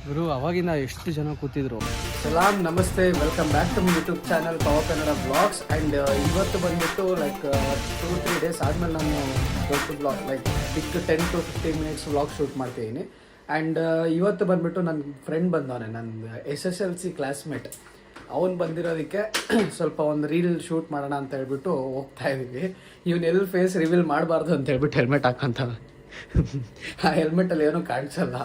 ಗುರು ಅವಾಗಿನ ಎಷ್ಟು ಜನ ಕೂತಿದ್ರು. ಸಲಾಮ್, ನಮಸ್ತೆ, welcome back to my YouTube channel power Kannada blogs. And ಇವತ್ತು ಬಂದುಬಿಟ್ಟು ಲೈಕ್ 2-3 ಡೇಸ್ ಆದಮೇಲೆ ನಾನು ದೊಡ್ಡ blog like big 10 to 15 minutes vlog shoot ಮಾಡ್ತಿದ್ದೀನಿ. ಆ್ಯಂಡ್ ಇವತ್ತು ಬಂದುಬಿಟ್ಟು ನನ್ನ ಫ್ರೆಂಡ್ ಬಂದವನೆ, ನನ್ನ SSLC ಕ್ಲಾಸ್ಮೇಟ್. ಅವನು ಬಂದಿರೋದಕ್ಕೆ ಸ್ವಲ್ಪ ಒಂದು ರೀಲ್ ಶೂಟ್ ಮಾಡೋಣ ಅಂತ ಹೇಳ್ಬಿಟ್ಟು ಹೋಗ್ತಾ ಇದ್ದೀವಿ. ಇವನ್ನೆಲ್ಲಿ ಫೇಸ್ ರಿವೀಲ್ ಮಾಡಬಾರ್ದು ಅಂತ ಹೇಳ್ಬಿಟ್ಟು ಹೆಲ್ಮೆಟ್ ಹಾಕೊಂತಾನೆ. ಆ ಹೆಲ್ಮೆಟಲ್ಲಿ ಏನೂ ಕಾಣಿಸಲ್ಲ.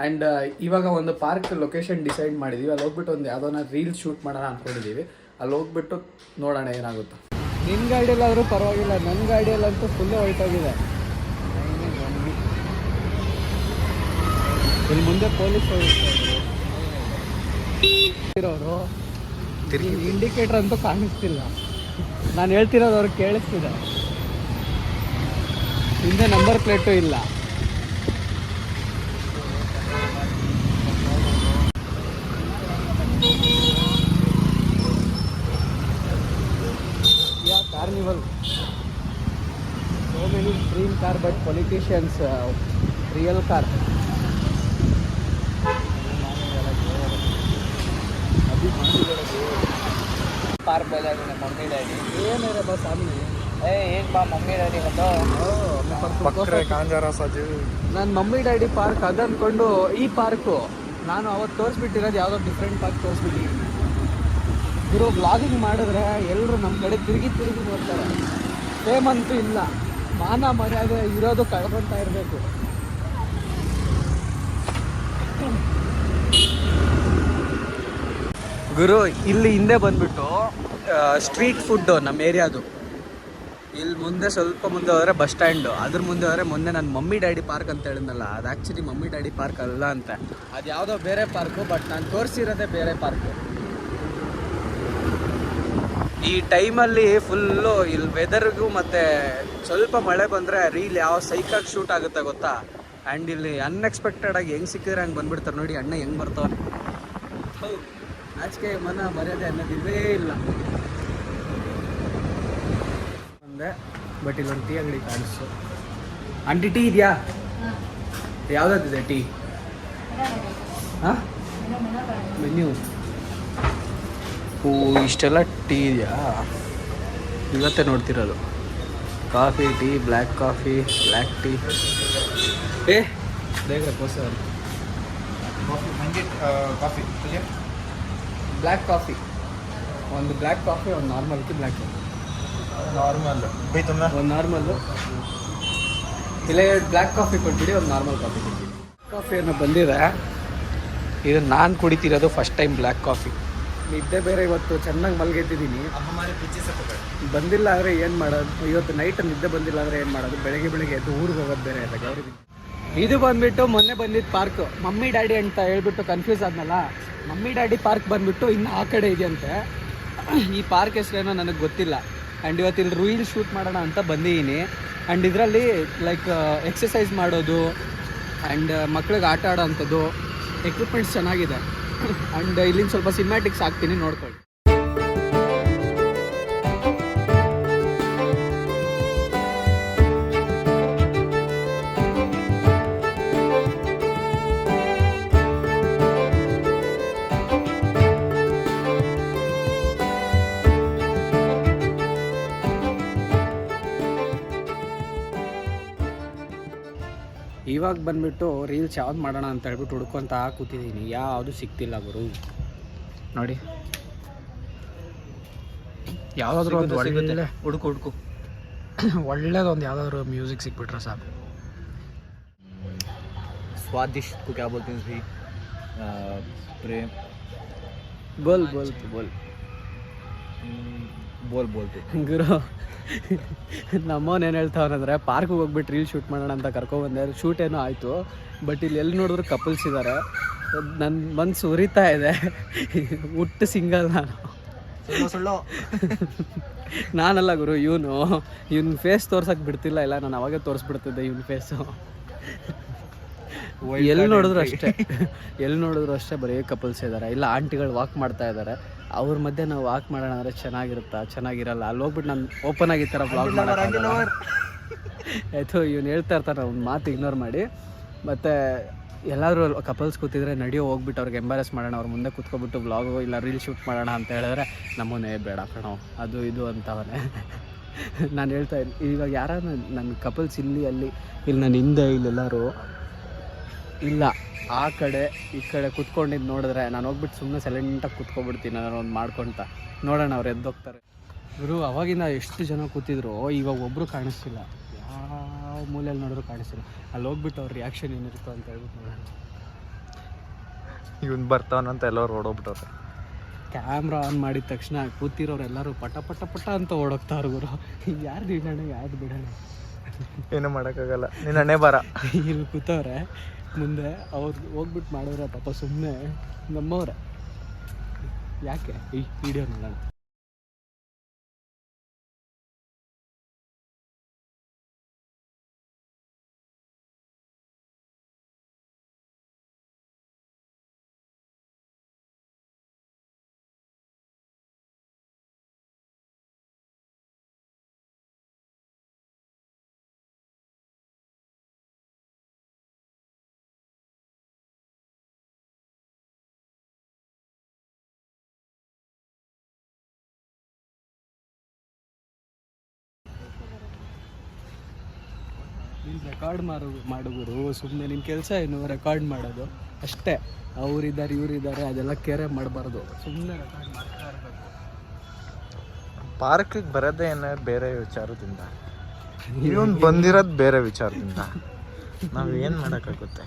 ಆ್ಯಂಡ್ ಇವಾಗ ಒಂದು ಪಾರ್ಕ್ ಲೊಕೇಶನ್ ಡಿಸೈಡ್ ಮಾಡಿದ್ದೀವಿ. ಅಲ್ಲಿ ಹೋಗ್ಬಿಟ್ಟು ಒಂದು ಯಾವುದೋ ರೀಲ್ ಶೂಟ್ ಮಾಡೋಣ ಅಂದ್ಕೊಂಡಿದ್ದೀವಿ. ಅಲ್ಲಿ ಹೋಗ್ಬಿಟ್ಟು ನೋಡೋಣ ಏನಾಗುತ್ತೋ. ನಿನ್ನ ಗಾಡಿಯಲ್ಲಾದರೂ ಪರವಾಗಿಲ್ಲ, ನನ್ನ ಗಾಡಿಯಲ್ಲಂತೂ ಫುಲ್ಲು ಹೊರಟೋಗಿದೆ. ಇಲ್ಲಿ ಮುಂದೆ ಪೊಲೀಸ್ ಇರೋರು ಇಂಡಿಕೇಟರ್ ಅಂತೂ ಕಾಣಿಸ್ತಿಲ್ಲ. ನಾನು ಹೇಳ್ತಿರೋದು ಅವ್ರಿಗೆ ಕೇಳಿಸ್ತಿದೆ. ಹಿಂದೆ ನಂಬರ್ ಪ್ಲೇಟು ಇಲ್ಲ. Carnival. So many dream car, but politicians real car. Park बोला तूने मम्मी डैडी ये मेरे बस सामने एक बार मम्मी डैडी ನನ್ನ ಮಮ್ಮಿ ಡ್ಯಾಡಿ ಪಾರ್ಕ್ ಅದು ಅಂದ್ಕೊಂಡು ಈ ಪಾರ್ಕು ನಾನು ಅವತ್ತು ತೋರಿಸ್ಬಿಟ್ಟಿರೋದು ಯಾವುದೋ ಡಿಫ್ರೆಂಟ್ ಪಾರ್ಕ್ ತೋರಿಸ್ಬಿಟ್ಟಿದ್ದೀನಿ. ಗುರು ಬ್ಲಾಗಿಂಗ್ ಮಾಡಿದ್ರೆ ಎಲ್ಲರೂ ನಮ್ಮ ಕಡೆ ತಿರುಗಿ ನೋಡ್ತಾರೆ. ಫೇಮ್ ಅಂತೂ ಇಲ್ಲ, ಮಾನ ಮರ್ಯಾದೆ ಇರೋದು ಕಳ್ಕೊತಾ ಇರಬೇಕು. ಗುರು ಇಲ್ಲಿ ಹಿಂದೆ ಬಂದ್ಬಿಟ್ಟು ಸ್ಟ್ರೀಟ್ ಫುಡ್ಡು ನಮ್ಮ ಏರಿಯಾದು. ಇಲ್ಲಿ ಮುಂದೆ ಸ್ವಲ್ಪ ಮುಂದೆ ಹೋದರೆ ಬಸ್ ಸ್ಟ್ಯಾಂಡು, ಅದ್ರ ಮುಂದೆ ಹೋದರೆ ಮೊನ್ನೆ ನನ್ನ ಮಮ್ಮಿ ಡ್ಯಾಡಿ ಪಾರ್ಕ್ ಅಂತ ಹೇಳಿದ್ನಲ್ಲ, ಅದು ಆ್ಯಕ್ಚುಲಿ ಮಮ್ಮಿ ಡ್ಯಾಡಿ ಪಾರ್ಕ್ ಅಲ್ಲ ಅಂತ. ಅದು ಯಾವುದೋ ಬೇರೆ ಪಾರ್ಕು, ಬಟ್ ನಾನು ತೋರಿಸಿರೋದೇ ಬೇರೆ ಪಾರ್ಕು. ಈ ಟೈಮಲ್ಲಿ ಫುಲ್ಲು ಇಲ್ಲಿ ವೆದರ್ಗೂ ಮತ್ತು ಸ್ವಲ್ಪ ಮಳೆ ಬಂದರೆ ರೀಲ್ ಯಾವ ಸೈಕಾಗಿ ಶೂಟ್ ಆಗುತ್ತೆ ಗೊತ್ತಾ. ಆ್ಯಂಡ್ ಇಲ್ಲಿ ಅನ್ಎಕ್ಸ್ಪೆಕ್ಟೆಡಾಗಿ ಹೆಂಗೆ ಸಿಕ್ಕಿದ್ರೆ ಹಂಗೆ ಬಂದುಬಿಡ್ತಾರೆ ನೋಡಿ. ಅಣ್ಣ ಹೆಂಗೆ ಬರ್ತಾವೆ. ಹೌದು, ಆಚೆಗೆ ಮನ ಮರ್ಯಾದೆ ಅನ್ನೋದಿಲ್ಲವೇ ಇಲ್ಲ. ಒಂದೇ ಬಟ್ ಇಲ್ಲೊಂದು ಟೀ ಅಂಗಡಿ ಕಾಣಿಸ್ತು. ಆಂಟಿ ಟೀ ಇದೆಯಾ? ಯಾವುದಾದಿದೆ ಟೀ? ಹಾಂ, ಮೆನ್ಯೂ. ಇಷ್ಟೆಲ್ಲ ಟೀ ಇದೆಯಾ? ಇವತ್ತೇ ನೋಡ್ತಿರೋದು. Coffee, tea, black coffee, black tea. ಬೇಗ ಕೋಸ ಕಾಫಿ ಬ್ಲ್ಯಾಕ್ ಕಾಫಿ, ಒಂದು ಬ್ಲ್ಯಾಕ್ ಕಾಫಿ, ಒಂದು ನಾರ್ಮಲ್ ಟೀ. ಬ್ಲ್ಯಾಕ್ ನಾರ್ಮಲ್ ಒಂದು ನಾರ್ಮಲ್ಲು ಇಲ್ಲ, ಬ್ಲ್ಯಾಕ್ ಕಾಫಿ ಕೊಟ್ಬಿಡಿ, ಒಂದು ನಾರ್ಮಲ್ ಕಾಫಿ ಕೊಟ್ಬಿಡಿ. ಕಾಫಿಯನ್ನು ಬಂದಿದೆ. ಇದು ನಾನು ಕುಡಿತಿರೋದು ಫಸ್ಟ್ ಟೈಮ್ ಬ್ಲ್ಯಾಕ್ ಕಾಫಿ. ನಿದ್ದೆ ಬೇರೆ ಇವತ್ತು ಚೆನ್ನಾಗಿ ಮಲಗಿದ್ದೀನಿ. ಬಂದಿಲ್ಲ ಅಂದರೆ ಏನು ಮಾಡೋದು? ಇವತ್ತು ನೈಟ್ ನಿದ್ದೆ ಬಂದಿಲ್ಲ ಅಂದರೆ ಏನು ಮಾಡೋದು? ಬೆಳಗ್ಗೆ ಎದ್ದು ಊರಿಗೆ ಹೋಗೋದು ಬೇರೆ ಇದೆ. ಗೌರಿ ಇದು ಬಂದುಬಿಟ್ಟು ಮೊನ್ನೆ ಬಂದಿದ್ದು ಪಾರ್ಕು. ಮಮ್ಮಿ ಡ್ಯಾಡಿ ಅಂತ ಹೇಳ್ಬಿಟ್ಟು ಕನ್ಫ್ಯೂಸ್ ಆದ್ನಲ್ಲ. ಮಮ್ಮಿ ಡ್ಯಾಡಿ ಪಾರ್ಕ್ ಬಂದುಬಿಟ್ಟು ಇನ್ನು ಆ ಕಡೆ ಇದೆಯಂತೆ. ಈ ಪಾರ್ಕ್ ಹೆಸರೇನೋ ನನಗೆ ಗೊತ್ತಿಲ್ಲ. ಆ್ಯಂಡ್ ಇವತ್ತು ಇಲ್ಲಿ ರೀಲ್ ಶೂಟ್ ಮಾಡೋಣ ಅಂತ ಬಂದಿದ್ದೀನಿ. ಆ್ಯಂಡ್ ಇದರಲ್ಲಿ ಲೈಕ್ ಎಕ್ಸಸೈಸ್ ಮಾಡೋದು ಆ್ಯಂಡ್ ಮಕ್ಳಿಗೆ ಆಟ ಆಡೋ ಅಂಥದ್ದು ಎಕ್ವಿಪ್ಮೆಂಟ್ಸ್ ಚೆನ್ನಾಗಿದೆ. ಆ್ಯಂಡ್ ಇಲ್ಲಿಂದ ಸ್ವಲ್ಪ ಸಿನಿಮ್ಯಾಟಿಕ್ಸ್ ಹಾಕ್ತೀನಿ, ನೋಡ್ಕೊಳ್ಳಿ. ಇವಾಗ ಬಂದುಬಿಟ್ಟು ರೀಲ್ಸ್ ಯಾವ್ದು ಮಾಡೋಣ ಅಂತ ಹೇಳ್ಬಿಟ್ಟು ಹುಡ್ಕೊತ ಕೂತಿದ್ದೀನಿ. ಯಾವುದು ಸಿಗ್ತಿಲ್ಲ ಗುರು. ನೋಡಿ, ಯಾವುದಾದ್ರೂ ಒಂದು ಒಳ್ಳೆ ಹುಡುಕು ಒಳ್ಳೇದೊಂದು ಯಾವುದಾದ್ರೂ ಮ್ಯೂಸಿಕ್ ಸಿಕ್ಬಿಟ್ರೆ ಸಾಕು. स्वादिष्ट को क्या बोलते हैं? प्रेम ಬೋಲ್ बोलते ಗುರು. ನಮ್ಮವನು ಏನು ಹೇಳ್ತಾವನಂದರೆ ಪಾರ್ಕಿಗೆ ಹೋಗ್ಬಿಟ್ಟು ರೀಲ್ ಶೂಟ್ ಮಾಡೋಣ ಅಂತ ಕರ್ಕೊಬಂದೆ. ಶೂಟ್ ಏನೋ ಆಯಿತು, ಬಟ್ ಇಲ್ಲಿ ಎಲ್ಲಿ ನೋಡಿದ್ರು ಕಪಲ್ಸ್ ಇದ್ದಾರೆ. ನನ್ನ ಮನಸ್ಸು ಉರಿತಾ ಇದೆ. ಹುಟ್ಟು ಸಿಂಗಲ್ ನಾನು. ನಾನಲ್ಲ ಗುರು, ಇವನು ಫೇಸ್ ತೋರ್ಸಕ್ಕೆ ಬಿಡ್ತಿಲ್ಲ. ಇಲ್ಲ, ನಾನು ಅವಾಗೇ ತೋರಿಸ್ಬಿಡ್ತಿದ್ದೆ ಇವನ ಫೇಸು. ಎಲ್ಲಿ ನೋಡಿದ್ರು ಅಷ್ಟೇ ಬರೀ ಕಪಲ್ಸ್ ಇದ್ದಾರೆ. ಇಲ್ಲ ಆಂಟಿಗಳು ವಾಕ್ ಮಾಡ್ತಾ ಇದ್ದಾರೆ. ಅವ್ರ ಮಧ್ಯೆ ನಾವು ವಾಕ್ ಮಾಡೋಣ ಅಂದರೆ ಚೆನ್ನಾಗಿರಲ್ಲ. ಅಲ್ಲಿ ಹೋಗ್ಬಿಟ್ಟು ನಾನು ಓಪನ್ ಆಗಿ ಈ ಥರ ಬ್ಲಾಗ್ ಮಾಡೋಕ್ಕಾಗಲ್ಲ. ಆಯಿತು, ಇವನು ಹೇಳ್ತಾ ಇರ್ತಾನೆ, ಒಂದು ಮಾತು ಇಗ್ನೋರ್ ಮಾಡಿ. ಮತ್ತು ಎಲ್ಲಾದರೂ ಕಪಲ್ಸ್ ಕೂತಿದ್ರೆ ನಡಿಯೋ ಹೋಗ್ಬಿಟ್ಟು ಅವ್ರಿಗೆ ಎಂಬಾರೆಸ್ ಮಾಡೋಣ, ಅವ್ರ ಮುಂದೆ ಕೂತ್ಕೊಬಿಟ್ಟು ವ್ಲಾಗು ಇಲ್ಲ ರೀಲ್ ಶೂಟ್ ಮಾಡೋಣ ಅಂತ ಹೇಳಿದ್ರೆ ನಮ್ಮನ್ನೇ ಬೇಡ ಕಣೋ ಅದು ಇದು ಅಂತವನೇ. ನಾನು ಹೇಳ್ತಾ ಇದ್ದೀನಿ ಇವಾಗ ಯಾರು ನನ್ನ ಕಪಲ್ಸ್ ಇಲ್ಲಿ ಅಲ್ಲಿ ಇಲ್ಲಿ ನನ್ನ ಹಿಂದೆ ಇಲ್ಲೆಲ್ಲರೂ ಇಲ್ಲ ಆ ಕಡೆ ಈ ಕಡೆ ಕೂತ್ಕೊಂಡಿದ್ದು ನೋಡಿದ್ರೆ ನಾನು ಹೋಗ್ಬಿಟ್ಟು ಸುಮ್ಮನೆ ಸೈಲೆಂಟಾಗಿ ಕೂತ್ಕೊಬಿಡ್ತೀನಿ ನಾನು ಒಂದು ಮಾಡ್ಕೊತ ನೋಡೋಣ ಅವ್ರು ಎದ್ದೋಗ್ತಾರೆ. ಇವರು ಅವಾಗಿಂದ ಎಷ್ಟು ಜನ ಕೂತಿದ್ರು, ಇವಾಗ ಒಬ್ಬರು ಕಾಣಿಸ್ತಿಲ್ಲ, ಯಾವ ಮೂಲೆಯಲ್ಲಿ ನೋಡಿದ್ರು ಕಾಣಿಸ್ತಿಲ್ಲ. ಅಲ್ಲಿ ಹೋಗ್ಬಿಟ್ಟು ಅವ್ರ ರಿಯಾಕ್ಷನ್ ಏನಿರುತ್ತೋ ಅಂತ ಹೇಳ್ಬಿಟ್ಟು ನೋಡೋಣ. ಇವನು ಬರ್ತಾವನಂತ ಎಲ್ಲರೂ ಓಡೋಗ್ಬಿಟ್ಟವ್ರೆ. ಕ್ಯಾಮ್ರಾ ಆನ್ ಮಾಡಿದ ತಕ್ಷಣ ಕೂತಿರೋರು ಎಲ್ಲರೂ ಪಟ ಪಟ ಪಟ ಅಂತ ಓಡೋಗ್ತಾವ್ರು ಗುರು. ಯಾರ್ದು ಬಿಡೋಣ ಯಾರ್ದು ಬಿಡೋಣ, ಏನು ಮಾಡೋಕ್ಕಾಗಲ್ಲ, ನಿನ್ನ ಹಣೆ ಬರ. ಇಲ್ಲಿ ಕೂತವ್ರೆ ಮುಂದೆ ಅವ್ರು ಹೋಗ್ಬಿಟ್ಟು ಮಾಡಿದ್ರೆ ಪಾಪ ಸುಮ್ಮನೆ ನಮ್ಮವ್ರೆ. ಯಾಕೆ ಈ ವಿಡಿಯೋ ನೋಡೋಣ. ನೀನು ರೆಕಾರ್ಡ್ ಮಾಡುವರು ಸುಮ್ಮನೆ ನಿನ್ನ ಕೆಲಸ ಏನು ರೆಕಾರ್ಡ್ ಮಾಡೋದು ಅಷ್ಟೇ. ಅವರಿದ್ದಾರೆ ಇವರಿದ್ದಾರೆ ಅದೆಲ್ಲ ಕೇರೆ ಮಾಡಬಾರ್ದು, ಸುಮ್ಮನೆ ರೆಕಾರ್ಡ್ ಮಾಡ್ತಾ ಇರಬೇಕು. ಪಾರ್ಕಿಗೆ ಬರೋದೇ ಏನಾದ್ರು ಬೇರೆ ವಿಚಾರದಿಂದ, ಇವನು ಬಂದಿರೋದು ಬೇರೆ ವಿಚಾರದಿಂದ. ನಾವು ಏನು ಮಾಡೋಕ್ಕಾಗುತ್ತೆ.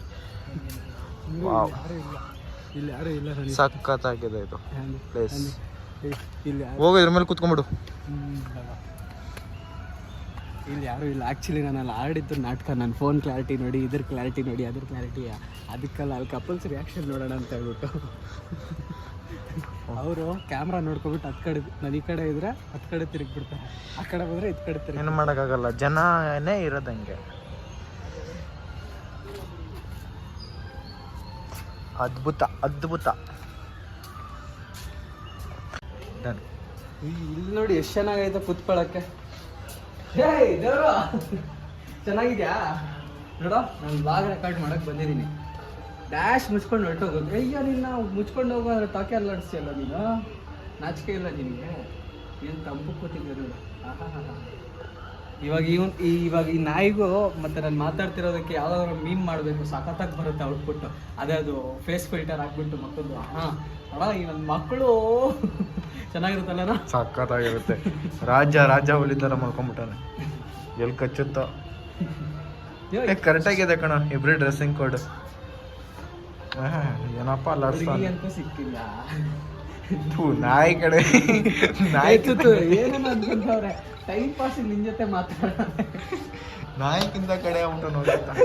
ವಾವ್, ಇಲ್ಲಿ ಯಾರೂ ಇಲ್ಲ, ಸಖತ್ತಾಗಿದೆ ಇದು ಪ್ಲೇಸ್. ಇಲ್ಲಿ ಹೋಗೋ ಇದ್ರ ಮೇಲೆ ಕೂತ್ಕೊಂಡ್ಬಿಡು. ಇಲ್ಲಿ ಯಾರೂ ಇಲ್ಲ. ಆ್ಯಕ್ಚುಲಿ ನಾನು ಅಲ್ಲಿ ಆಡಿದ್ದು ನಾಟಕ, ನನ್ನ ಫೋನ್ ಕ್ಲಾರಿಟಿ ನೋಡಿ, ಇದ್ರ ಕ್ಲಾರಿಟಿ ನೋಡಿ, ಅದ್ರ ಕ್ಲಾರಿಟಿ ಅದಕ್ಕೆಲ್ಲ ಅಲ್ಲಿ ಕಪಲ್ಸ್ ರಿಯಾಕ್ಷನ್ ನೋಡೋಣ ಅಂತ ಹೇಳ್ಬಿಟ್ಟು ಅವರು ಕ್ಯಾಮ್ರಾ ನೋಡ್ಕೊಬಿಟ್ಟು ಹತ್ತು ಕಡೆ, ನಾನು ಈ ಕಡೆ ಇದ್ರೆ ಹತ್ತು ಕಡೆ ತಿರುಗಿಬಿಡ್ತಾರೆ, ಆ ಕಡೆ ಬಂದರೆ ಇದು ಕಡೆ ತಿರುಗಿ. ಏನು ಮಾಡೋಕ್ಕಾಗಲ್ಲ, ಜನನೇ ಇರೋದಂಗೆ. ಅದ್ಭುತ ಅದ್ಭುತ. ಇಲ್ಲಿ ನೋಡಿ ಎಷ್ಟು ಚೆನ್ನಾಗೈತೆ ಕುತ್ಕೊಳ್ಳೋಕ್ಕೆ. ಚೆನ್ನಾಗಿದ್ಯಾ ನೋಡೋ, ನಾನು ಬ್ಲಾಗ್ ರೆಕಾರ್ಡ್ ಮಾಡಕ್ಕೆ ಬಂದಿದ್ದೀನಿ. ಡ್ಯಾಶ್ ಮುಚ್ಕೊಂಡು ಹೊರಟೋಗೋದು. ಅಯ್ಯೋ ನಿನ್ನ ಮುಚ್ಕೊಂಡು ಹೋಗೋ ಟಾಕೆ ಅಲ್ಲಾಡಿಸ್ತೀಯಲ್ಲ ನೀನು, ನಾಚಿಕೆ ಇಲ್ಲ ನಿನಗೆ. ಏನು ತಂಪು ಕೂತಿದ್ದೆ ನೋಡು. ಇವಾಗ ಈ ನಾಯಿಗೂ ಮತ್ತು ನಾನು ಮಾತಾಡ್ತಿರೋದಕ್ಕೆ ಯಾವುದಾದ್ರು ಮೀಮ್ ಮಾಡಬೇಕು, ಸಖತ್ತಾಗಿ ಬರುತ್ತೆ ಔಟ್ಪುಟ್ಟು. ಅದೇ ಅದು ಫೇಸ್ ಫಿಲ್ಟರ್ ಹಾಕ್ಬಿಟ್ಟು ಮಕ್ಕಳು. ಅಣ್ಣ ಈ ನನ್ನ ಮಕ್ಕಳು ಚೆನ್ನಾಗಿರುತ್ತಲ್ಲ, ಸಖತ್ತಾಗಿರುತ್ತೆ. ರಾಜ ಹುಲಿ ಥರ ಮಾಡ್ಕೊಂಬಿಟ್ಟಾನೆ, ಎಲ್ಲಿ ಕಚ್ಚುತ್ತೋ. ಕರೆಕ್ಟಾಗಿದೆ ಕಣ ಇಬ್ರಿ ಡ್ರೆಸ್ಸಿಂಗ್ ಕೋಡ್. ಏನಪ್ಪ ಅಂತೂ ಸಿಕ್ಕಿಲ್ಲ. ನಾಯಿ ಕಡೆ ನಾಯಿ ಏನೇನು ಅಂದ್ಕೊಂಡವ್ರೆ, ಟೈಮ್ ಪಾಸ್ ನಿನ್ ಜೊತೆ ಮಾತಾಡೋಣ. ನಾಯಿಗಿಂತ ಕಡೆ ಆಗ್ಬಿಟ್ಟು ನೋಡುತ್ತಾ.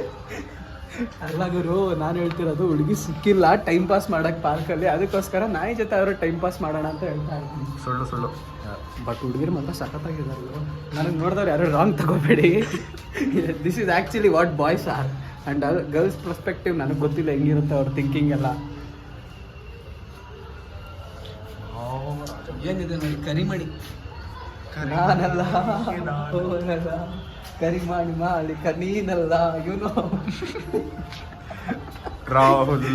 ಅಲ್ಲ ಗುರು, ನಾನು ಹೇಳ್ತಿರೋದು ಹುಡುಗಿ ಸಿಕ್ಕಿಲ್ಲ ಟೈಮ್ ಪಾಸ್ ಮಾಡಕ್ಕೆ ಪಾರ್ಕಲ್ಲಿ, ಅದಕ್ಕೋಸ್ಕರ ನಾಯಿ ಜೊತೆ ಅವರು ಟೈಮ್ ಪಾಸ್ ಮಾಡೋಣ ಅಂತ ಹೇಳ್ತಾ ಇದ್ದೀನಿ. ಸುಳ್ಳು. ಬಟ್ ಹುಡುಗಿರು ಮಾತ್ರ ಸಖತ್ತಾಗಿದ್ದಾರೆ. ನನಗೆ ನೋಡಿದವ್ರು ಯಾರು ರಾಂಗ್ ತಗೋಬೇಡಿ. This is actually what boys are, and girls perspective ನನಗೆ ಗೊತ್ತಿಲ್ಲ ಹೆಂಗಿರುತ್ತೆ ಅವ್ರ ಥಿಂಕಿಂಗ್ ಎಲ್ಲ. ಏನಿದೆ ನೋಡಿ, ಕರಿಮಣಿ ನಾನಲ್ಲ, ಕರಿಮಾಣಿ ಮಾಡಿ ನೀನಲ್ಲ, ಇವನು ರಾಹುಲ್